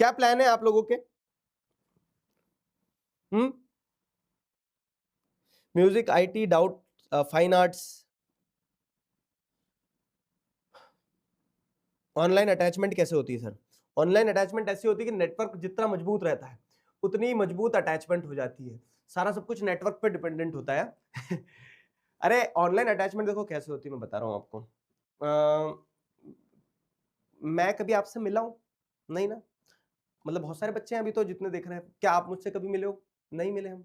क्या प्लान है आप लोगों के? Music, IT, doubt, fine arts, online attachment कैसे होती है सर? ऑनलाइन अटैचमेंट ऐसी होती है कि नेटवर्क जितना मजबूत रहता है उतनी मजबूत अटैचमेंट हो जाती है। सारा सब कुछ नेटवर्क पे डिपेंडेंट होता है। अरे ऑनलाइन अटैचमेंट देखो कैसे होती है, मैं बता रहा हूं आपको। मैं कभी आपसे मिला हूं? नहीं ना। मतलब बहुत सारे बच्चे हैं अभी तो जितने देख रहे हैं, क्या आप मुझसे कभी मिले हो? नहीं मिले हम।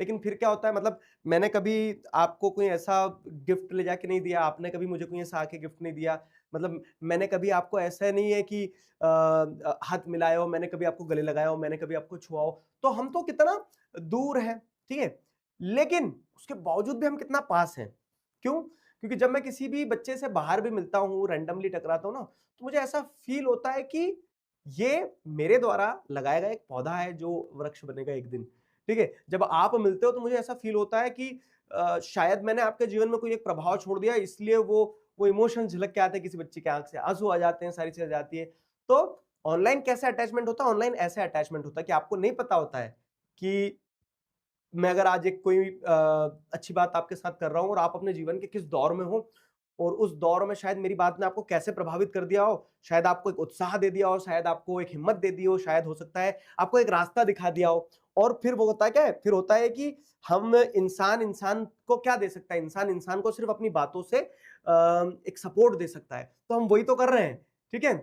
लेकिन फिर क्या होता है, मतलब मैंने कभी आपको कोई ऐसा गिफ्ट ले जाके नहीं दिया, आपने कभी मुझे कोई ऐसा आके गिफ्ट नहीं दिया। मतलब मैंने कभी आपको ऐसा नहीं है कि हाथ मिलाया हो, मैंने कभी आपको गले लगाया हो, मैंने कभी आपको छुआ हो। तो हम तो कितना दूर हैं, ठीक है? लेकिन उसके बावजूद भी हम कितना पास हैं। क्यों? क्योंकि जब मैं किसी भी बच्चे से बाहर भी मिलता हूँ, रैंडमली टकराता हूँ ना, तो मुझे ऐसा फील होता है कि ये मेरे द्वारा लगाया गया एक पौधा है जो वृक्ष बनेगा एक दिन। ठीक है? जब आप मिलते हो तो मुझे ऐसा फील होता है कि शायद मैंने आपके जीवन में कोई एक प्रभाव छोड़ दिया, इसलिए वो इमोशन झलक के आते हैं किसी बच्चे की आंख से, आंसू आ जाते हैं, सारी चीजें आ जाती है। तो ऑनलाइन कैसे अटैचमेंट होता है? ऑनलाइन ऐसे अटैचमेंट होता है कि आपको नहीं पता होता है कि मैं अगर आज एक कोई अच्छी बात आपके साथ कर रहा हूं और आप अपने जीवन के किस दौर में हो, और उस दौर में शायद मेरी बात ने आपको कैसे प्रभावित कर दिया हो, शायद आपको एक उत्साह दे दिया हो, शायद आपको एक हिम्मत दे दी हो, शायद हो सकता है आपको एक रास्ता दिखा दिया हो। और फिर वो होता है क्या है, फिर होता है कि हम इंसान इंसान को क्या दे सकता है, इंसान इंसान को सिर्फ अपनी बातों से एक सपोर्ट दे सकता है। तो हम वही तो कर रहे हैं, ठीक है?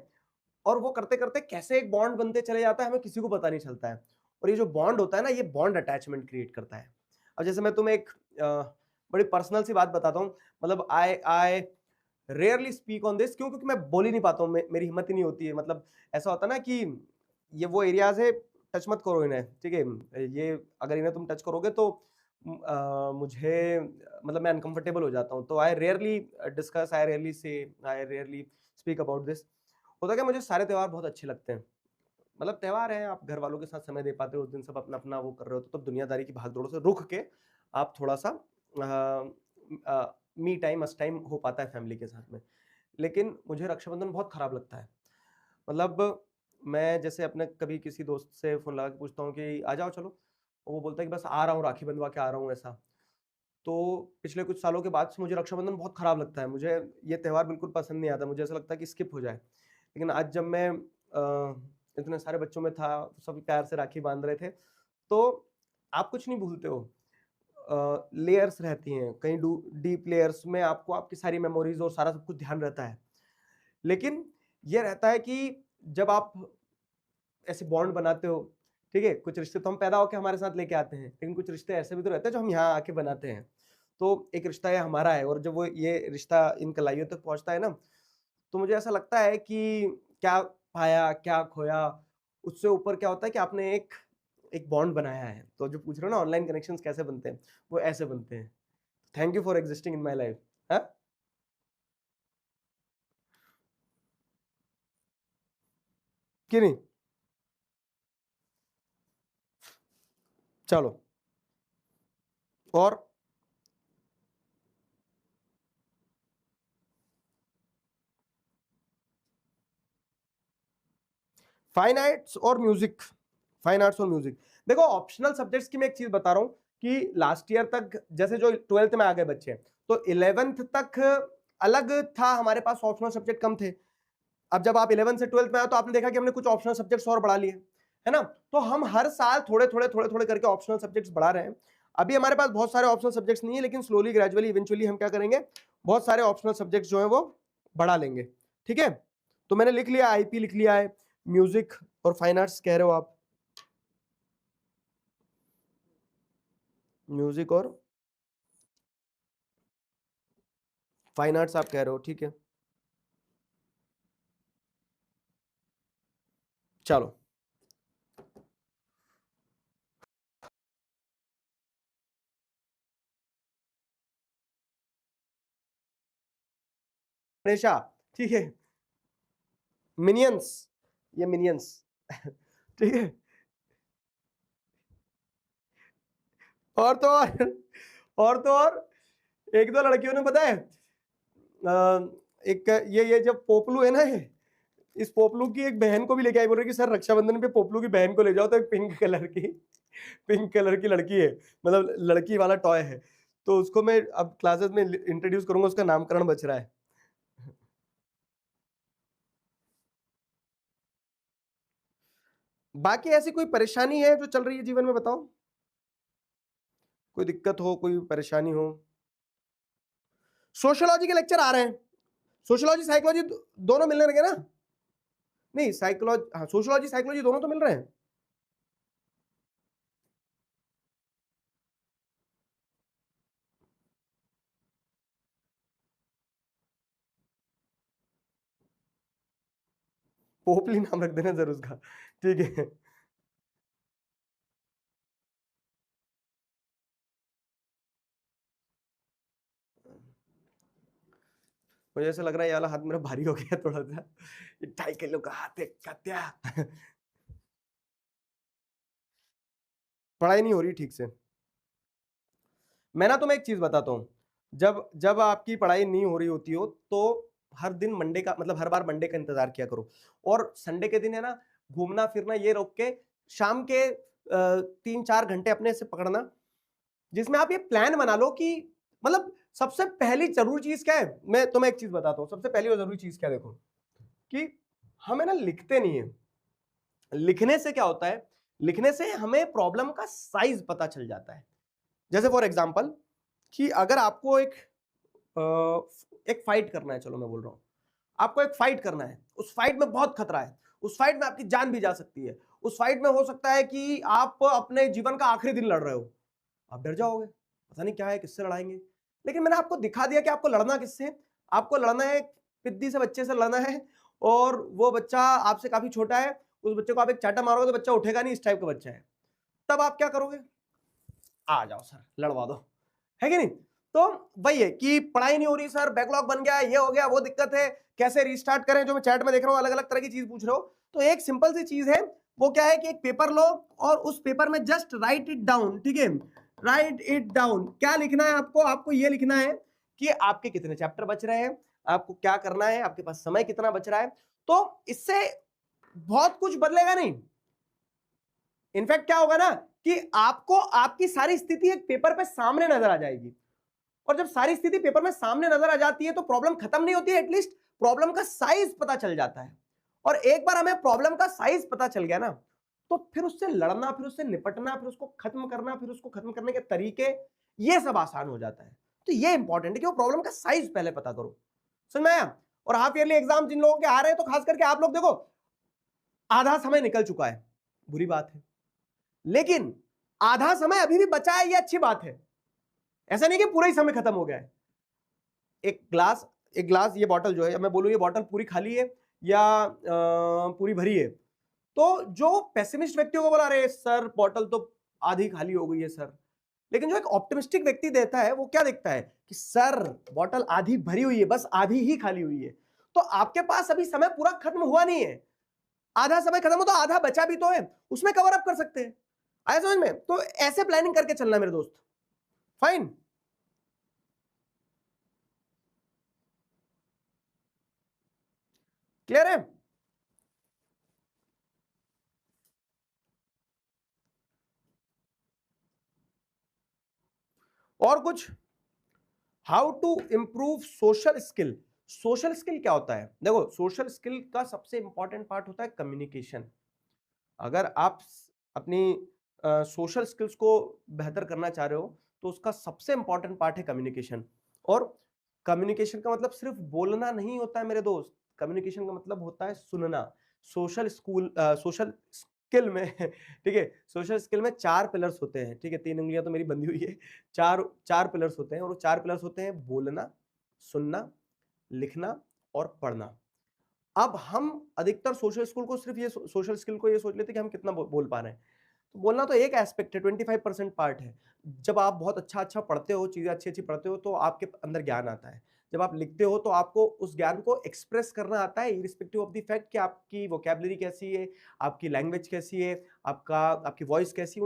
और वो करते करते कैसे एक बॉन्ड बनते चले जाता है, हमें किसी को पता नहीं चलता है। और ये जो बॉन्ड होता है ना, ये बॉन्ड अटैचमेंट क्रिएट करता है। अब जैसे मैं तुम्हें एक बड़ी पर्सनल सी बात बताता हूँ। मतलब I I rarely speak on this, क्यों? क्योंकि मैं बोल ही नहीं पाता हूँ, मेरी हिम्मत ही नहीं होती है। मतलब ऐसा होता है ना कि ये वो एरियाज है, टच मत करो इन्हें, ठीक है? ये अगर इन्हें तुम टच करोगे तो मुझे मतलब मैं अनकंफर्टेबल हो जाता हूँ। तो आई rarely discuss, I rarely speak about this. होता क्या, मुझे सारे त्योहार बहुत अच्छे लगते हैं। मतलब त्योहार है, आप घर वालों के साथ समय दे पाते हो, उस दिन सब अपना अपना वो कर रहे हो, तो तब दुनियादारी की भागदौड़ से रुक के आप थोड़ा सा मी टाइम, अस टाइम हो पाता है फैमिली के साथ में। लेकिन मुझे रक्षाबंधन बहुत खराब लगता है। मतलब मैं जैसे अपने कभी किसी दोस्त से फोन लगा के पूछता हूँ कि आ जाओ चलो, और वो बोलता है कि बस आ रहा हूँ, राखी बंधवा के आ रहा हूँ, ऐसा। तो पिछले कुछ सालों के बाद से मुझे रक्षाबंधन बहुत खराब लगता है। मुझे ये त्योहार बिल्कुल पसंद नहीं आता, मुझे ऐसा लगता है कि स्किप हो जाए। लेकिन आज जब मैं इतने सारे बच्चों में था, सब प्यार से राखी बांध रहे थे, तो आप कुछ नहीं भूलते हो। लेयर्स रहती हैं, कहीं डीप लेयर्स में आपको आपकी सारी मेमोरीज और सारा सब कुछ ध्यान रहता है। लेकिन ये रहता है कि जब आप ऐसे बॉन्ड बनाते हो, ठीक है? कुछ रिश्ते तो हम पैदा होके हमारे साथ लेके आते हैं, लेकिन कुछ रिश्ते ऐसे भी तो रहते हैं जो हम यहाँ आके बनाते हैं। तो एक रिश्ता ये हमारा है, और जब वो ये रिश्ता इन कलाइयों तक पहुँचता है ना, तो मुझे ऐसा लगता है कि क्या पाया, क्या खोया, उससे ऊपर क्या होता है कि आपने एक एक बॉन्ड बनाया है। तो जो पूछ रहे हो ना ऑनलाइन कनेक्शंस कैसे बनते हैं, वो ऐसे बनते हैं। Thank you for existing in my life. हाँ? कि नहीं? चलो। और फाइन आर्ट्स और म्यूजिक, फाइन आर्ट्स और म्यूजिक, देखो ऑप्शनल सब्जेक्ट्स की मैं एक चीज बता रहा हूं कि लास्ट ईयर तक जैसे जो 12th में आ गए बच्चे, तो 11th तक अलग था, हमारे पास ऑप्शनल सब्जेक्ट कम थे। अब जब आप 11th से 12th में आए तो आपने देखा कि हमने कुछ ऑप्शनल सब्जेक्ट्स और बढ़ा लिए, है ना? तो हम हर साल थोड़े थोड़े थोड़े थोड़े करके ऑप्शनल सब्जेक्ट्स बढ़ा रहे हैं। अभी हमारे पास बहुत सारे ऑप्शनल सब्जेक्ट्स नहीं है, लेकिन स्लोली ग्रेजुअली इवेंचुअली हम क्या करेंगे, बहुत सारे ऑप्शनल सब्जेक्ट्स जो है वो बढ़ा लेंगे, ठीक है? तो मैंने लिख लिया, आईपी लिख लिया है, म्यूजिक और फाइन आर्ट्स कह रहे हो आप, म्यूजिक और फाइन आर्ट्स आप कह रहे हो, ठीक है? चलो। गणेशा, ठीक है? मिनियंस, ये मिनियंस। ठीक है? और तो और तो और एक दो लड़कियों ने पता है, एक ये जब पोपलू है ना, इस पोपलू की एक बहन को भी लेके आई, बोल रही कि सर रक्षाबंधन पे पोपलू की बहन को ले जाओ, तो एक पिंक कलर की लड़की है, मतलब लड़की वाला टॉय है, तो उसको मैं अब क्लासेस में इंट्रोड्यूस करूंगा, उसका नामकरण बच रहा है। बाकी ऐसी कोई परेशानी है जो चल रही है जीवन में, बताओ, कोई दिक्कत हो, कोई परेशानी हो। सोशियोलॉजी के लेक्चर आ रहे हैं, सोशियोलॉजी साइकोलॉजी दोनों मिलने लगे ना? नहीं साइकोलॉजी, हाँ सोशियोलॉजी साइकोलॉजी दोनों तो मिल रहे हैं। पोपली नाम रख देना जरूर उसका, ठीक है। मुझे ऐसा लग रहा है ये वाला हाथ मेरा भारी हो गया थोड़ा सा, 2.5 किलो का हाथ है कत्या। पढ़ाई नहीं हो रही ठीक से। मैं ना तुम्हें एक चीज बताता हूँ, जब जब आपकी पढ़ाई नहीं हो रही होती हो तो हर दिन मंडे का, मतलब हर बार मंडे का इंतजार किया करो, और संडे के दिन है ना, घूमना फिरना ये रोक के शाम के 3-4 घंटे अपने से पकड़ना, जिसमें आप ये प्लान बना लो कि मतलब सबसे पहली जरूरी चीज क्या है, मैं तुम्हें एक चीज बताता हूँ, सबसे पहली और जरूरी चीज क्या है, देखो कि हमें ना लिखते नहीं है। लिखने से क्या होता है, लिखने से हमें प्रॉब्लम का साइज पता चल जाता है। जैसे फॉर एग्जांपल कि अगर आपको एक फाइट करना है, चलो मैं बोल रहा हूं, आपको एक फाइट करना है, उस फाइट में बहुत खतरा है, उस फाइट में आपकी जान भी जा सकती है, उस फाइट में हो सकता है कि आप अपने जीवन का आखिरी दिन लड़ रहे हो, आप डर जाओगे, पता नहीं क्या है, किससे लड़ाएंगे। लेकिन मैंने आपको दिखा दिया कि आपको लड़ना किससे है। आपको लड़ना है पिद्दी से बच्चे से लड़ना है, और वो बच्चा आपसे काफी छोटा है, उस बच्चे को आप एक चाटा मारोगे तो बच्चा उठेगा नहीं, इस टाइप का बच्चा है। तब आप क्या करोगे, आ जाओ सर लड़वा दो, है कि नहीं? तो वही है कि पढ़ाई नहीं हो रही सर, बैकलॉग बन गया, ये हो गया, वो दिक्कत है, कैसे रीस्टार्ट करें, जो मैं चैट में देख रहा हूं अलग अलग तरह की चीज पूछ रहे हो। तो एक सिंपल सी चीज है, वो क्या है कि एक पेपर लो और उस पेपर में जस्ट राइट इट डाउन, ठीक है, राइट इट डाउन। क्या लिखना है आपको, आपको ये लिखना है कि आपके कितने चैप्टर बच रहे हैं, आपको क्या करना है, आपके पास समय कितना बच रहा है। तो इससे बहुत कुछ बदलेगा नहीं, इनफैक्ट क्या होगा ना कि आपको आपकी सारी स्थिति एक पेपर पे सामने नजर आ जाएगी, और जब सारी स्थिति पेपर में सामने नजर आ जाती है तो प्रॉब्लम खत्म नहीं होती है, एटलीस्ट प्रॉब्लम का साइज पता चल जाता है। और एक बार हमें प्रॉब्लम का साइज पता चल गया ना, तो फिर उससे लड़ना, फिर उससे निपटना, फिर उसको खत्म करना, फिर उसको खत्म करने के तरीके, ये सब आसान हो जाता है। तो ये इंपॉर्टेंट है कि वो प्रॉब्लम का साइज पहले पता करो, समझ में आया? और हाफ ईयरली एग्जाम जिन लोगों के आ रहे हैं, तो खास करके आप लोग देखो, आधा समय निकल चुका है, बुरी बात है, लेकिन आधा समय अभी भी बचा है, ये अच्छी बात है। ऐसा नहीं कि पूरा ही समय खत्म हो गया है। एक गिलास ये बॉटल जो है, मैं बोलूं ये बॉटल पूरी खाली है या पूरी भरी है, तो जो पेसिमिस्ट व्यक्तियों को बोला रहे सर बॉटल तो आधी खाली हो गई है सर, लेकिन जो एक ऑप्टिमिस्टिक व्यक्ति देता है वो क्या देखता है कि सर बॉटल आधी भरी हुई है, बस आधी ही खाली हुई है। तो आपके पास अभी समय पूरा खत्म हुआ नहीं है, आधा समय खत्म हो तो आधा बचा भी तो है, उसमें कवर अप कर सकते हैं। आया समझ में? तो ऐसे प्लानिंग करके चलना मेरे दोस्त, फाइन। क्लियर है? और कुछ? How to improve social skill. Social skill क्या होता है, देखो सोशल स्किल का सबसे इंपॉर्टेंट पार्ट होता है कम्युनिकेशन। अगर आप अपनी सोशल स्किल्स को बेहतर करना चाह रहे हो तो उसका सबसे इंपॉर्टेंट पार्ट है कम्युनिकेशन। और कम्युनिकेशन का मतलब सिर्फ बोलना नहीं होता है मेरे दोस्त, कम्युनिकेशन का मतलब होता है सुनना। सोशल स्किल में ठीक है, सोशल स्किल में 4 पिलर्स होते हैं, ठीक है, 3 उंगलियां तो मेरी बंधी हुई है, चार चार पिलर्स होते हैं, और वो 4 पिलर्स होते हैं बोलना, सुनना, लिखना और पढ़ना। अब हम अधिकतर सोशल स्किल को ये सोच लेते हैं कि हम कितना बोल पा रहे हैं। तो बोलना तो एक एस्पेक्ट है, 25% पार्ट है। जब आप बहुत अच्छा अच्छा पढ़ते हो, चीजें अच्छी अच्छी पढ़ते हो, तो आपके अंदर ज्ञान आता है। जब आप लिखते हो तो आपको उस ज्ञान को एक्सप्रेस करना आता है, इरिस्पेक्टिव ऑफ द फैक्ट कि आपकी वोकैबुलरी कैसी है, आपकी लैंग्वेज कैसी है, आपकी वॉइस कैसी है,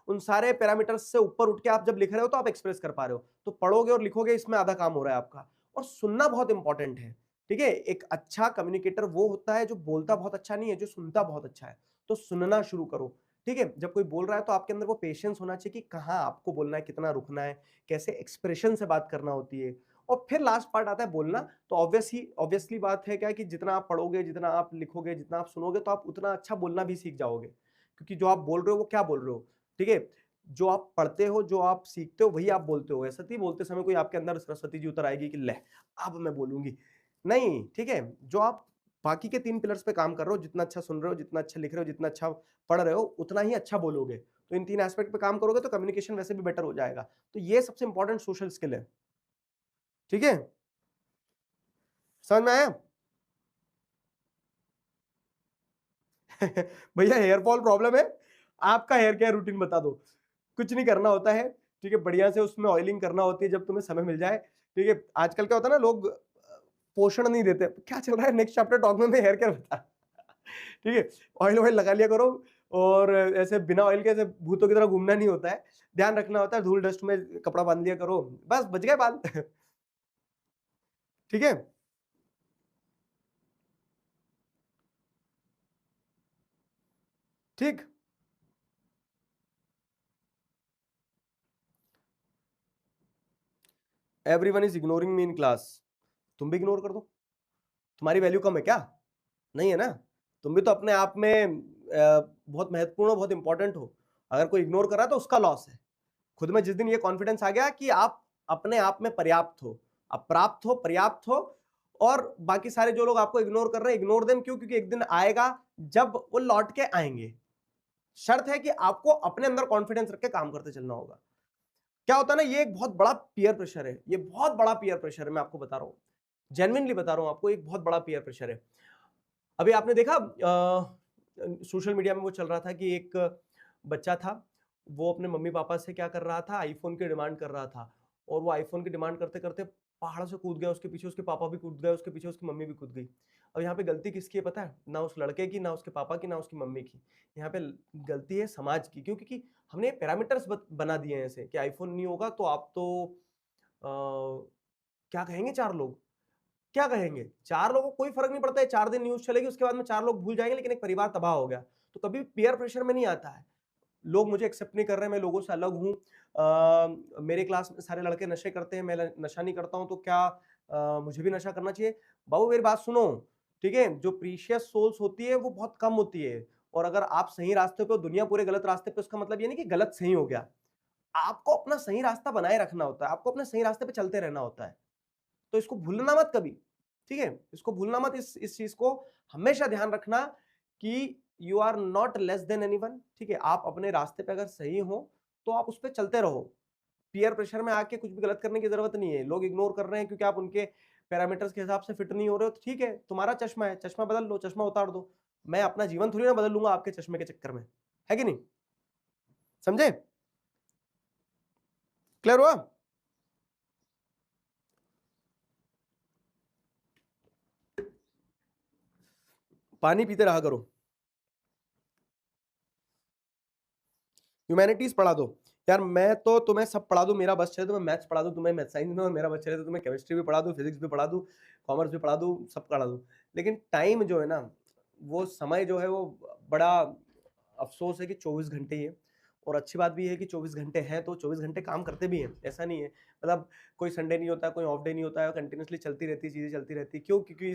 उन सारे पैरामीटर्स से ऊपर उठ के आप जब लिख रहे हो तो आप एक्सप्रेस कर पा रहे हो। तो पढ़ोगे और लिखोगे, इसमें आधा काम हो रहा है आपका। और सुनना बहुत इंपॉर्टेंट है, ठीक है। एक अच्छा कम्युनिकेटर वो होता है जो बोलता बहुत अच्छा नहीं है, जो सुनता बहुत अच्छा है। तो सुनना शुरू करो, ठीक है। जब कोई बोल रहा है तो आपके अंदर वो पेशेंस होना चाहिए कि कहाँ आपको बोलना है, कितना रुकना है, कैसे एक्सप्रेशन से बात करना होती है। और फिर लास्ट पार्ट आता है बोलना। तो ऑब्वियसली बात है क्या कि जितना आप पढ़ोगे, जितना आप लिखोगे, जितना आप सुनोगे, तो आप उतना अच्छा बोलना भी सीख जाओगे, क्योंकि जो आप बोल रहे हो वो क्या बोल रहे हो, ठीक है। जो आप पढ़ते हो, जो आप सीखते हो, वही आप बोलते हो। ऐसा नहीं बोलते समय कोई आपके अंदर सरस्वती जी उतर आएगी कि ले अब मैं बोलूंगी, नहीं, ठीक है। जो आप बाकी के 3 पिलर्स पे काम कर रहे हो, जितना अच्छा सुन रहे हो, जितना अच्छा लिख रहे हो, जितना अच्छा पढ़ रहे हो, उतना ही अच्छा बोलोगे। तो इन 3 एस्पेक्ट पे काम करोगे तो कम्युनिकेशन वैसे भी बेटर हो जाएगा। तो ये सबसे इंपॉर्टेंट सोशल स्किल है, ठीक है। समझ में आया? भैया हेयर फॉल प्रॉब्लम है, आपका हेयर केयर रूटीन बता दो। कुछ नहीं करना होता है, ठीक है। बढ़िया से उसमें ऑयलिंग करना होती है जब तुम्हें समय मिल जाए, ठीक है। आजकल क्या होता है ना, लोग पोषण नहीं देते। क्या चल रहा है नेक्स्ट चैप्टर टॉक में, मैं हेयर केयर बता ठीक है। ऑयल ऑयल लगा लिया करो, और ऐसे बिना ऑयल के ऐसे भूतों की तरह घूमना नहीं होता है। ध्यान रखना होता है, धूल डस्ट में कपड़ा बांध लिया करो, बस बच गए बाल ठीक है। ठीक। Everyone is ignoring me in class. तुम भी इग्नोर कर दो, तुम्हारी वैल्यू कम है क्या? नहीं है ना। तुम भी तो अपने आप में बहुत महत्वपूर्ण हो, बहुत इंपॉर्टेंट हो। अगर कोई इग्नोर कर रहा है तो उसका लॉस है। खुद में जिस दिन ये कॉन्फिडेंस आ गया कि आप अपने आप में पर्याप्त हो, आप प्राप्त हो, पर्याप्त हो, और बाकी सारे जो लोग आपको इग्नोर कर रहे हैं, इग्नोर देम। क्यों? क्योंकि एक दिन आएगा जब वो लौट के आएंगे। शर्त है कि आपको अपने अंदर कॉन्फिडेंस रख के काम करते चलना होगा। क्या होता है ना, ये एक बहुत बड़ा पीयर प्रेशर है, ये बहुत बड़ा पीयर प्रेशर है, मैं आपको बता रहा हूं, जेन्युइनली बता रहा हूं आपको, एक बहुत बड़ा पीयर प्रेशर है। अभी आपने देखा सोशल मीडिया में वो चल रहा था कि एक बच्चा था, वो अपने मम्मी पापा से क्या कर रहा था, आईफोन की डिमांड कर रहा था। और वो आईफोन की डिमांड करते करते पहाड़ से कूद गया, उसके पीछे उसके पापा भी कूद गए, उसके पीछे उसकी मम्मी भी कूद गई। अब यहाँ पे गलती किसकी है पता है? ना उस लड़के की, ना उसके पापा की, ना उसकी मम्मी की। यहाँ पे गलती है समाज की। क्यों? क्योंकि हमने पैरामीटर्स बना दिए हैं ऐसे कि आईफोन नहीं होगा तो आप तो क्या कहेंगे चार लोग, क्या कहेंगे? 4 लोगों को कोई फर्क नहीं पड़ता है, 4 दिन न्यूज़ चलेगी, उसके बाद में 4 लोग भूल जाएँगे, लेकिन एक परिवार तबाह हो गया। तो कभी पीयर प्रेशर में नहीं आता है। लोग मुझे एक्सेप्ट नहीं कर रहे हैं, मैं लोगों से अलग हूँ। मेरे क्लास में सारे लड़के नशे करते हैं, मैं नशा नहीं करता हूँ, तो क्या मुझे भी नशा करना चाहिए? बाबू मेरी बात सुनो, ठीक है? जो प्रीशियस सोल्स होती है, वो बहुत कम होती है। और अगर आप सही रास्ते पे हो, दुनिया पूरे गलत रास्ते पे, उसका मतलब ये नहीं कि गलत सही हो गया। आपको अपना सही रास्ता बनाए रखना होता है, आपको अपने सही रास्ते पे चलते रहना होता है। तो इसको भूलना मत कभी, ठीक है? इसको भूलना मत, इस चीज को हमेशा ध्यान रखना कि you are not less than anyone, ठीक है? आप अपने रास्ते पे अगर सही हो तो आप उस पे चलते रहो। पीयर प्रेशर में आके कुछ भी गलत करने की जरूरत नहीं है। लोग इग्नोर कर रहे हैं क्योंकि आप उनके पैरामीटर्स के हिसाब से फिट नहीं हो रहे हो, तो ठीक है, तुम्हारा चश्मा है, चश्मा बदल लो, चश्मा उतार दो। मैं अपना जीवन थोड़ी ना बदल लूंगा आपके चश्मे के चक्कर में, है कि नहीं? समझे? क्लियर हुआ? पानी पीते रहा करो। ह्यूमैनिटीज पढ़ा दो यार, मैं तो तुम्हें सब पढ़ा दूं, मेरा बस चले तो मैं मैथ्स पढ़ा दूं तुम्हें, मैथ साइंस में मेरा बस चले तो तुम्हें केमिस्ट्री भी पढ़ा दूं, फिजिक्स भी पढ़ा दूं, कॉमर्स भी पढ़ा दूं, सब पढ़ा दूं। लेकिन टाइम जो है ना, वो समय जो है वो बड़ा अफसोस है कि 24 घंटे ही है। और अच्छी बात भी है कि 24 घंटे हैं तो 24 घंटे काम करते भी हैं, ऐसा नहीं है। मतलब कोई संडे नहीं होता, कोई ऑफ डे नहीं होता है, कंटिन्यूसली चलती रहती है, चीजें चलती रहती है। क्यों? क्योंकि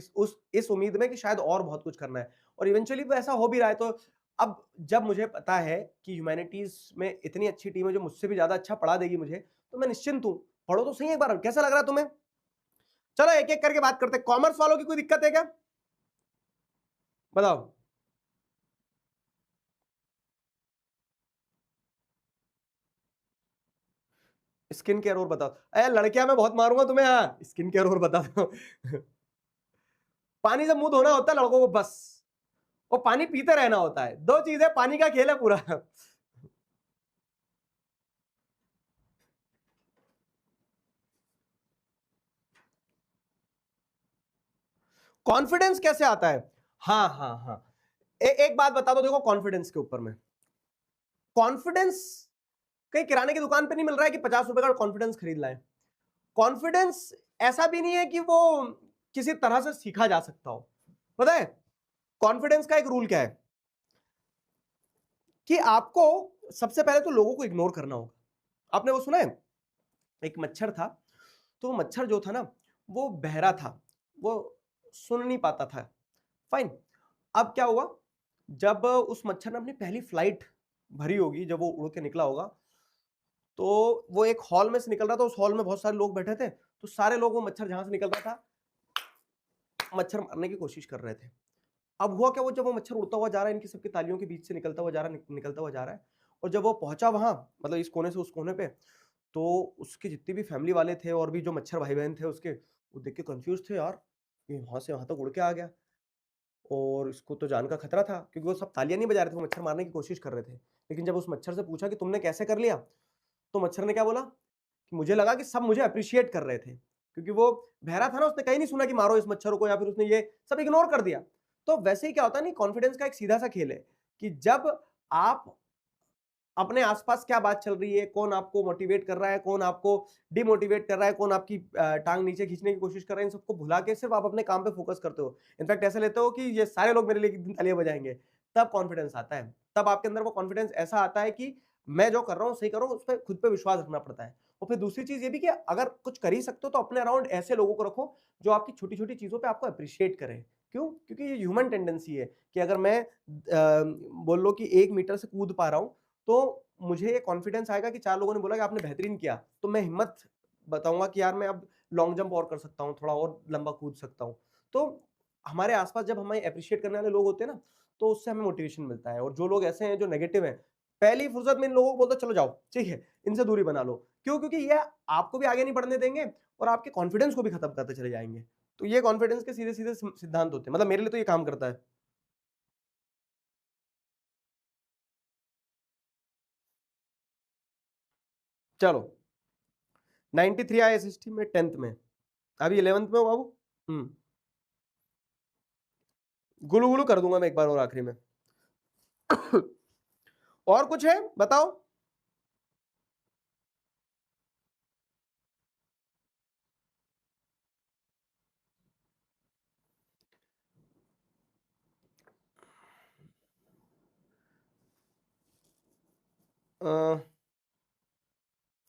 इस उम्मीद में कि शायद और बहुत कुछ करना है, और इवेंचुअली वो ऐसा हो भी रहा है। तो अब जब मुझे पता है कि ह्यूमैनिटीज में इतनी अच्छी टीम है जो मुझसे भी ज्यादा अच्छा पढ़ा देगी मुझे, तो मैं निश्चिंत हूँ। पढ़ो तो सही एक बार, कैसा लग रहा है तुम्हें? चलो एक एक करके बात करते हैं। कॉमर्स वालों की कोई दिक्कत है क्या? बताओ। स्किन केयर और बताओ। अरे लड़कियां मैं बहुत मारूंगा तुम्हें, हाँ स्किन केयर और बता दो पानी से मुंह धोना होता है लड़कों को बस, और पानी पीते रहना होता है। दो चीजें, पानी का खेल है पूरा कॉन्फिडेंस कैसे आता है? हाँ हाँ हाँ, एक बात बता दो, देखो कॉन्फिडेंस के ऊपर में, कॉन्फिडेंस कहीं किराने की दुकान पे नहीं मिल रहा है कि 50 रुपए का कॉन्फिडेंस खरीद लाए। कॉन्फिडेंस ऐसा भी नहीं है कि वो किसी तरह से सीखा जा सकता हो। पता है कॉन्फिडेंस का एक रूल क्या है कि आपको सबसे पहले तो लोगों को इग्नोर करना होगा। आपने वो सुना है, एक मच्छर था, तो वो मच्छर जो था ना वो बहरा था, वो सुन नहीं पाता था। फाइन। अब क्या हुआ, जब उस मच्छर ने अपनी पहली फ्लाइट भरी होगी, जब वो उड़ के निकला होगा, तो वो एक हॉल में से निकल रहा था, उस हॉल में बहुत सारे लोग बैठे थे, तो सारे लोग वो मच्छर जहां से निकल रहा था मच्छर मारने की कोशिश कर रहे थे। अब हुआ क्या, वो जब वो मच्छर उड़ता हुआ जा रहा है, इनकी सबकी तालियों के बीच से निकलता हुआ जा रहा है, निकलता हुआ जा रहा है, और जब वो पहुंचा वहां, मतलब इस कोने से उस कोने पे, तो उसके जितने भी फैमिली वाले थे और भी जो मच्छर भाई बहन थे उसके, वो देख के कंफ्यूज थे, यार ये वहां से वहां तक उड़ के आ गया और इसको तो जान का खतरा था, क्योंकि वो सब तालियां नहीं बजा रहे थे, वो मच्छर मारने की कोशिश कर रहे थे। लेकिन जब उस मच्छर से पूछा कि तुमने कैसे कर लिया, तो मच्छर ने क्या बोला कि मुझे लगा कि सब मुझे अप्रिशिएट कर रहे थे, क्योंकि वो बहरा था ना, उसने कहीं नहीं सुना कि मारो इस मच्छर को, या फिर उसने ये सब इग्नोर कर दिया। तो वैसे ही क्या होता है, नहीं, कॉन्फिडेंस का एक सीधा सा खेल है कि जब आप अपने आसपास क्या बात चल रही है, कौन आपको मोटिवेट कर रहा है, कौन आपको डिमोटिवेट कर रहा है, कौन आपकी टांग नीचे खींचने की कोशिश कर रहे हैं, इन सबको भुला के सिर्फ आप अपने काम पे फोकस करते हो। इनफैक्ट ऐसे लेते हो कि ये सारे लोग मेरे लिए एक दिन तालियां बजाएंगे, तब कॉन्फिडेंस आता है। तब आपके अंदर वो कॉन्फिडेंस ऐसा आता है कि मैं जो कर रहा हूँ सही कर रहा हूँ, उस पर खुद पे विश्वास रखना पड़ता है। और फिर दूसरी चीज ये भी कि अगर कुछ कर ही सकते हो तो अपने अराउंड ऐसे लोगों को रखो जो आपकी छोटी छोटी चीजों पे आपको अप्रिशिएट करें। क्यों? क्योंकि ये ह्यूमन टेंडेंसी है कि अगर मैं बोल लो कि 1 मीटर से कूद पा रहा हूँ, तो मुझे ये कॉन्फिडेंस आएगा कि 4 लोगों ने बोला कि आपने बेहतरीन किया, तो मैं हिम्मत बताऊंगा कि यार मैं अब लॉन्ग जंप और कर सकता हूँ, थोड़ा और लंबा कूद सकता हूँ। तो हमारे आसपास जब हमें अप्रिशिएट करने वाले लोग होते हैं ना, तो उससे हमें मोटिवेशन मिलता है। और जो लोग ऐसे हैं जो नेगेटिव हैं, पहली फुर्सत में इन लोगों को बोलते चलो जाओ, ठीक है, इनसे दूरी बना लो। क्यों? क्योंकि ये आपको भी आगे नहीं बढ़ने देंगे और आपके कॉन्फिडेंस को भी खत्म करते चले जाएंगे। तो ये कॉन्फिडेंस के सीधे सीधे सिद्धांत होते हैं, मतलब मेरे लिए तो ये काम करता है। चलो, 93 आए एसएसटी में 10th में, अभी 11th में हो बाबू। हम्म, गुलू गुलू कर दूंगा मैं एक बार और आखिरी में। और कुछ है बताओ।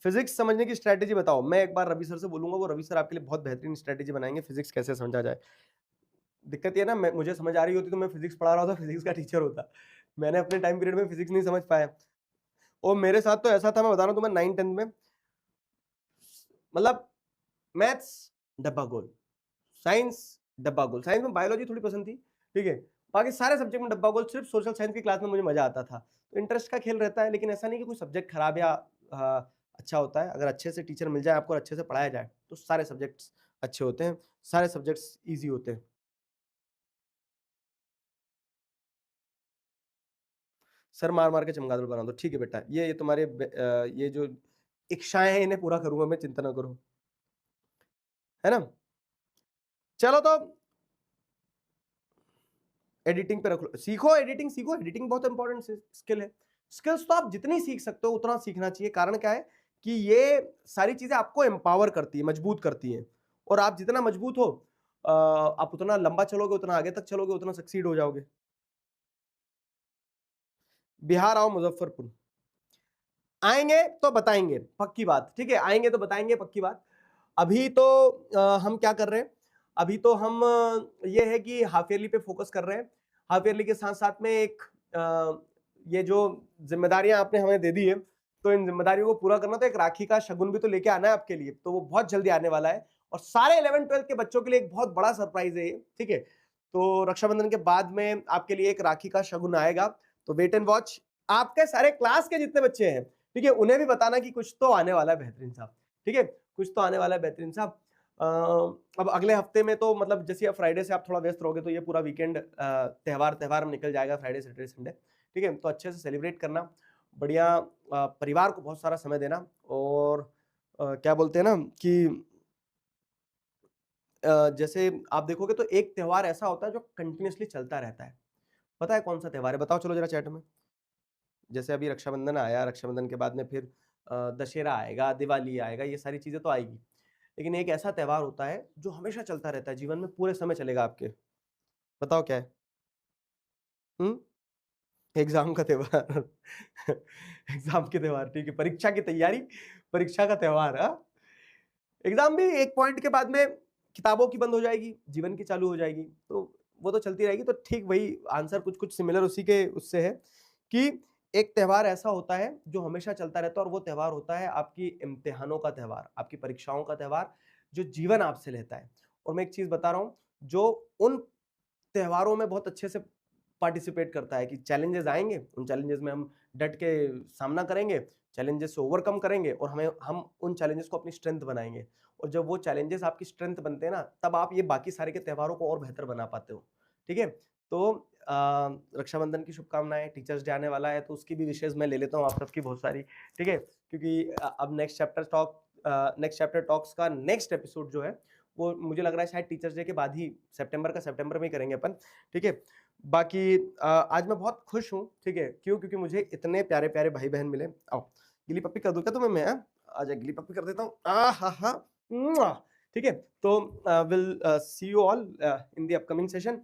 फिजिक्स समझने की स्ट्रैटेजी बताओ। मैं एक बार रवि सर से बोलूंगा, वो रवि सर आपके लिए बहुत बेहतरीन स्ट्रैटेजी बनाएंगे फिजिक्स कैसे समझा जाए। दिक्कत ये ना, मुझे समझ आ रही होती तो मैं फिजिक्स पढ़ा रहा होता, फिजिक्स का टीचर होता। मैंने अपने टाइम पीरियड में फिजिक्स नहीं समझ पाया। और मेरे साथ तो ऐसा था, मैं बता रहा हूँ तुम्हें, 9th 10th में, मतलब मैथ्स डब्बा गोल, साइंस डब्बा गोल। साइंस में बायोलॉजी थोड़ी पसंद थी, ठीक है, बाकी सारे सब्जेक्ट में डब्बा गोल। सिर्फ सोशल साइंस की क्लास में मुझे मजा आता था। तो इंटरेस्ट का खेल रहता है, लेकिन ऐसा नहीं कि कोई सब्जेक्ट खराब या अच्छा होता है। अगर अच्छे से टीचर मिल जाए आपको और अच्छे से पढ़ाया जाए तो सारे सब्जेक्ट्स अच्छे होते हैं, सारे सब्जेक्ट्स ईजी होते हैं। सर मार मार के चमगादड़ बना दो, ठीक है बेटा, ये तुम्हारे ये जो इच्छाएं हैं इन्हें पूरा करूंगा मैं, चिंता ना करो, है ना। चलो तो एडिटिंग पे रख लो, सीखो एडिटिंग, सीखो एडिटिंग, बहुत इंपॉर्टेंट स्किल है। स्किल्स तो आप जितनी सीख सकते हो उतना सीखना चाहिए। कारण क्या है कि ये सारी चीजें आपको एम्पावर करती है, मजबूत करती है। और आप जितना मजबूत हो, आप उतना लंबा चलोगे, उतना आगे तक चलोगे, उतना सक्सीड हो जाओगे। बिहार आओ, मुजफ्फरपुर आएंगे तो बताएंगे, पक्की बात, ठीक है, आएंगे तो बताएंगे, पक्की बात। अभी तो हम क्या कर रहे हैं, अभी तो हम ये है कि हाफ ईयरली पे फोकस कर रहे हैं। हाफ ईयरली के साथ साथ में एक ये जो जिम्मेदारियां आपने हमें दे दी है, तो इन जिम्मेदारियों को पूरा करना, तो एक राखी का शगुन भी तो लेके आना है आपके लिए, तो वो बहुत जल्दी आने वाला है। और सारे 11th 12th के बच्चों के लिए एक बहुत बड़ा सरप्राइज है ये, ठीक है। तो रक्षाबंधन के बाद में आपके लिए एक राखी का शगुन आएगा, तो वेट एंड वॉच। आपके सारे क्लास के जितने बच्चे हैं, ठीक है, उन्हें भी बताना कि कुछ तो आने वाला है बेहतरीन साहब, ठीक है, कुछ तो आने वाला है बेहतरीन साहब। अब अगले हफ्ते में तो मतलब जैसे अब फ्राइडे से आप थोड़ा व्यस्त रहोगे, तो ये पूरा वीकेंड त्योहार त्योहार में निकल जाएगा, फ्राइडे सैटरडे संडे, ठीक है। तो अच्छे से सेलिब्रेट करना, बढ़िया परिवार को बहुत सारा समय देना। और क्या बोलते हैं ना कि जैसे आप देखोगे तो एक त्योहार ऐसा होता है जो कंटिन्यूअसली चलता रहता है। पता है कौन सा त्योहार है? बताओ चलो जरा चैट में। जैसे अभी रक्षाबंधन आया, रक्षाबंधन के बाद में फिर दशहरा आएगा, दिवाली आएगा, ये सारी चीजें तो आएगी। लेकिन एक ऐसा त्योहार होता है जो हमेशा चलता रहता है, जीवन में पूरे समय चलेगा आपके। बताओ क्या है? एग्जाम का त्योहार। एग्जाम के त्योहार, ठीक है, परीक्षा की तैयारी, परीक्षा का त्योहार। एग्जाम भी एक पॉइंट के बाद में किताबों की बंद हो जाएगी, जीवन की चालू हो जाएगी, तो वो तो चलती रहेगी। तो ठीक वही आंसर कुछ कुछ सिमिलर उसी के उससे है कि एक त्योहार ऐसा होता है जो हमेशा चलता रहता है, और वो त्योहार होता है आपकी इम्तिहानों का त्योहार, आपकी परीक्षाओं का त्योहार, जो जीवन आपसे लेता है। और मैं एक चीज बता रहा हूं, जो उन त्योहारों में बहुत अच्छे से पार्टिसिपेट करता है कि चैलेंजेस आएंगे, उन चैलेंजेस में हम डट के सामना करेंगे, चैलेंजेस से ओवरकम करेंगे, और हम उन चैलेंजेस को अपनी स्ट्रेंथ बनाएंगे। और जब वो चैलेंजेस आपकी स्ट्रेंथ बनते हैं ना, तब आप ये बाकी सारे के त्योहारों को और बेहतर बना पाते हो। ठीक है, तो रक्षाबंधन की शुभकामनाएं, टीचर्स डे आने वाला है तो उसकी भी विशेष मैं ले लेता हूँ आप सबकी बहुत सारी। ठीक है, क्योंकि अब नेक्स्ट चैप्टर टॉक्स का नेक्स्ट एपिसोड जो है वो मुझे लग रहा है शायद टीचर्स डे के बाद ही, सितंबर में ही करेंगे अपन। ठीक है, बाकी आज मैं बहुत खुश हूँ। ठीक है, क्यों? क्योंकि मुझे इतने प्यारे प्यारे भाई बहन मिले। आओ गिली पप्पी कर दूं क्या तुम्हें मैं? आजा गिली पप्पी कर देता हूँ। हा हा। ठीक है, तो will see you all in the upcoming session.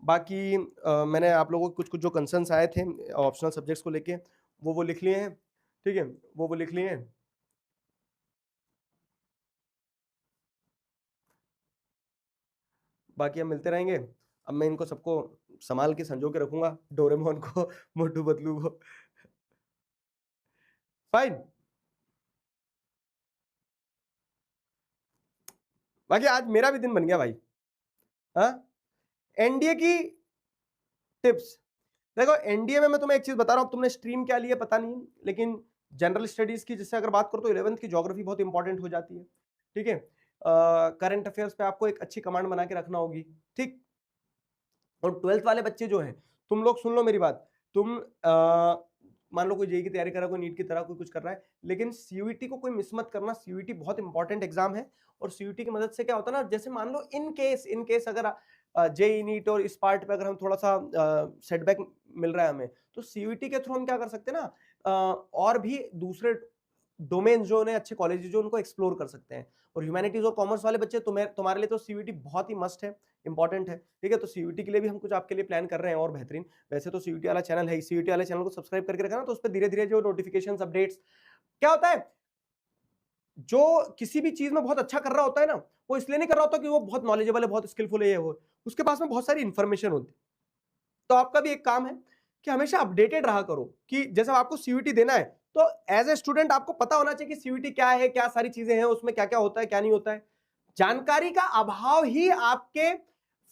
बाकी मैंने आप लोगों को कुछ कुछ जो कंसर्न्स आए थे ऑप्शनल सब्जेक्ट्स को लेके, वो लिख लिए हैं। ठीक है, वो लिख लिए हैं। बाकी हम मिलते रहेंगे। अब मैं इनको सबको संभाल के संजो के रखूंगा, डोरेमोन को, मोटू पतलू को। फाइन। बाकी आज मेरा भी दिन बन गया भाई। हाँ, एनडीए की टिप्स देखो। एनडीए में मैं तुम्हें एक चीज बता रहा हूं, तुमने स्ट्रीम क्या लिया पता नहीं, लेकिन जनरल स्टडीज की जिससे अगर बात करो तो 11th की ज्योग्राफी बहुत इंपॉर्टेंट हो जाती है। ठीक है, करंट अफेयर्स पे आपको एक अच्छी कमांड बना के रखना होगी। ठीक, और 12th वाले बच्चे जो हैं, तुम लोग सुन लो मेरी बात। तुम मान लो कोई जेई की तैयारी कर रहा है, कोई नीट की तरह कोई कुछ कर रहा है, लेकिन सीयूईटी को कोई मिस मत करना। सीयूईटी बहुत इंपॉर्टेंट एग्जाम है, और सीयूईटी की मदद से क्या होता है ना, जैसे मान लो इन केस अगर जेई नीट और इस पार्ट पे अगर हम थोड़ा सा सेटबैक मिल रहा है हमें, तो सीयूईटी के थ्रू हम क्या कर सकते हैं ना, और भी दूसरे डोमेन जो उन्हें अच्छे कॉलेज जो उनको एक्सप्लोर कर सकते हैं। और ह्यूमैनिटीज और कॉमर्स वाले बच्चे तुम्हारे लिए तो सीयूईटी बहुत ही मस्ट है, इंपॉर्टेंट है। ठीक है, तो सीयूईटी के लिए भी हम कुछ आपके लिए प्लान कर रहे हैं और बेहतरीन। वैसे तो सीयूईटी वाला चैनल है, सीयूईटी वाले चैनल को सब्सक्राइब करके रखना, तो उस पर धीरे धीरे जो नोटिफिकेशन अपडेट्स, क्या होता है, जो किसी भी चीज में बहुत अच्छा कर रहा होता है ना, वो इसलिए नहीं कर रहा होता कि वो बहुत नॉलेजेबल है, बहुत स्किलफुल है, वो उसके पास में बहुत सारी इंफॉर्मेशन होती। तो आपका भी एक काम है कि हमेशा अपडेटेड रहा करो, कि जैसे आपको सीयूईटी देना है तो एज ए स्टूडेंट आपको पता होना चाहिए कि सीयूईटी क्या है, क्या सारी चीजें हैं उसमें, क्या क्या होता है, क्या नहीं होता है। जानकारी का अभाव ही आपके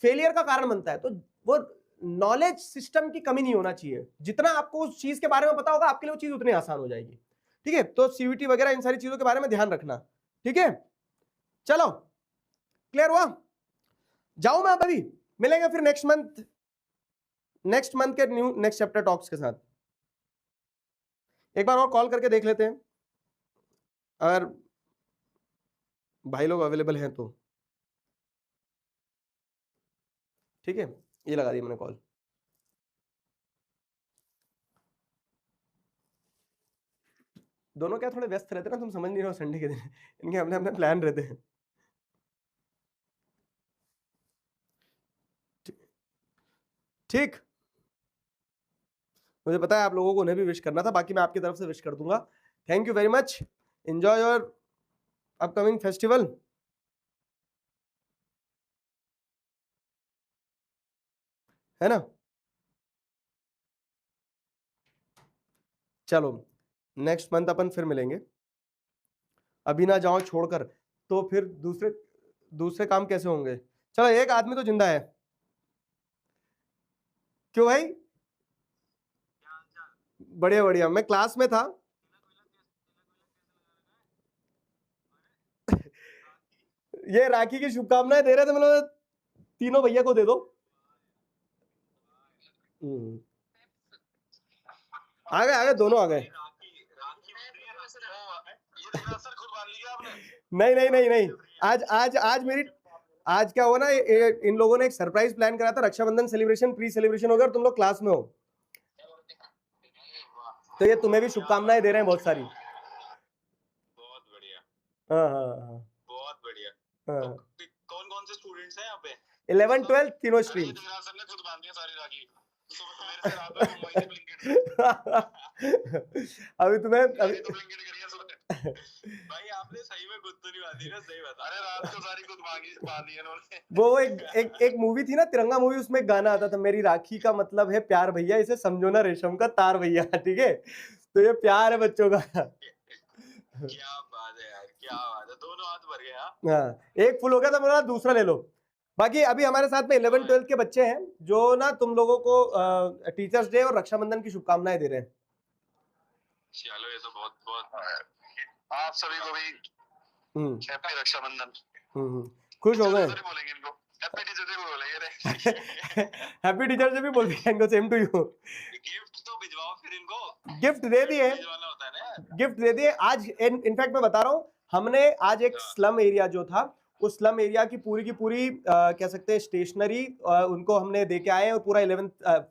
फेलियर का कारण बनता है। तो वो नॉलेज सिस्टम की कमी नहीं होना चाहिए, जितना आपको उस चीज के बारे में पता होगा आपके लिए वो चीज उतनी आसान हो जाएगी। ठीक है, तो सीयूईटी वगैरह इन सारी चीजों के बारे में ध्यान रखना। ठीक है, चलो क्लियर हुआ? जाऊं मैं अभी, मिलेंगे फिर नेक्स्ट मंथ के नेक्स्ट चैप्टर टॉक्स के साथ। एक बार और कॉल करके देख लेते हैं अगर भाई लोग अवेलेबल हैं तो। ठीक है, ये लगा दी मैंने कॉल। दोनों क्या थोड़े व्यस्त रहते हैं ना, तुम समझ नहीं रहे हो, संडे के दिन इनके अपने अपने प्लान रहते हैं। ठीक, मुझे पता है आप लोगों को उन्हें भी विश करना था, बाकी मैं आपकी तरफ से विश कर दूंगा। Thank you very much, enjoy your upcoming festival. है ना? चलो नेक्स्ट मंथ अपन फिर मिलेंगे। अभी ना जाओ छोड़कर, तो फिर दूसरे दूसरे काम कैसे होंगे? चलो एक आदमी तो जिंदा है। क्यों भाई? बढ़िया बढ़िया, मैं क्लास में था। ये राखी की शुभकामनाएं दे रहे थे, मतलब तीनों भैया को दे दो। आ गए दोनों आ गए। नहीं नहीं नहीं नहीं, आज मेरी, आज क्या हुआ ना, इन लोगों ने एक सरप्राइज प्लान करा था, रक्षाबंधन सेलिब्रेशन, प्री सेलिब्रेशन हो गया, और तुम लोग क्लास में हो, तो ये तुम्हें भी शुभकामनाएं दे रहे हैं बहुत सारी। बहुत बढ़िया। हाँ हाँ हाँ, बहुत बढ़िया। हाँ। कौन कौन से स्टूडेंट्स हैं यहाँ पे? 11 12 तीनों अरे ये स्ट्रीम। तो मेरा सर ने खुद बांध दिया सारी राखी। तो मेरे से रात में मंगवाई थी ब्लिंकिट से। अभी तुम्हें मैंने तो ब्लिंकिट करी है सुबह। भाई आपने सही में खुद तो नहीं बांधी ना, सही बता। अरे रात को सारी खुद बांधी है उन्होंने। वो एक मूवी थी ना, तिरंगा मूवी, उसमें एक गाना आता था, मेरी राखी का मतलब है प्यार भैया, इसे समझो ना रेशम का तार भैया। ठीक है, तो ये प्यार है बच्चों का। क्या बात है यार, क्या बात है, दोनों हाथ भर गए। हाँ, एक फुल हो गया था मेरा, दूसरा ले लो। बाकी अभी हमारे साथ में 11 12 के बच्चे हैं जो ना तुम लोगों को टीचर्स डे और रक्षाबंधन की शुभकामनाएं दे रहे हैं। चलो ये तो बहुत बहुत, आप सभी को भी हैप्पी रक्षाबंधन। खुश हो गए? बोलेंगे इनको हैप्पी टीचर डे बोलेंगे। हैप्पी टीचर डे भी बोल दिया इनको, सेम टू यू। गिफ्ट तो भिजवाओ फिर इनको। गिफ्ट दे दिए, भिजवाना होता है ना। गिफ्ट दे दिए आज। इनफैक्ट मैं बता रहा हूँ, हमने आज एक स्लम एरिया जो था, उस स्लम एरिया की पूरी कह सकते हैं स्टेशनरी उनको हमने दे के आए हैं, और पूरा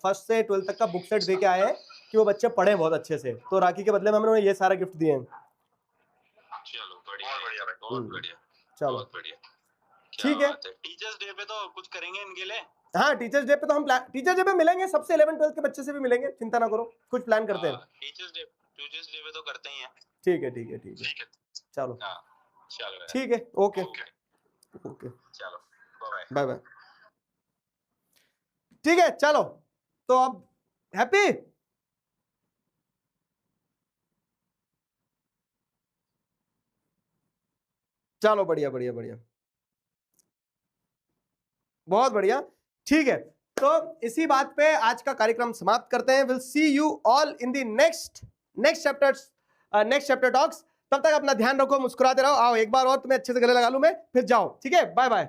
1st से 12th तक का बुक सेट दे के आए हैं कि वो बच्चे पढ़े बहुत अच्छे से। तो राखी के बदले में हमने उन्हें ये सारा गिफ्ट दिए हैं। चलो बढ़िया, बहुत बढ़िया, बहुत बढ़िया, चलो बहुत बढ़िया, ठीक है। टीचर्स डे पे तो कुछ करेंगे इनके लिए। हाँ, टीचर्स डे पे तो हम टीचर्स डे पे मिलेंगे सबसे, 11 12 के बच्चे से भी मिलेंगे, चिंता ना करो, कुछ प्लान करते हैं। टीचर्स डे पे तो करते ही हैं। ठीक है, ठीक है, ठीक है, चलो चलो ठीक है, ओके ओके, चलो बाय बाय बाय। ठीक है, चलो तो अब हैप्पी, चलो बढ़िया बढ़िया बढ़िया, बहुत बढ़िया। ठीक है, तो इसी बात पे आज का कार्यक्रम समाप्त करते हैं। Will see you all in the next chapter talks. तब तक अपना ध्यान रखो, मुस्कुराते रहो। आओ एक बार और तुम्हें अच्छे से गले लगा लूं मैं, फिर जाओ। ठीक है, बाय बाय।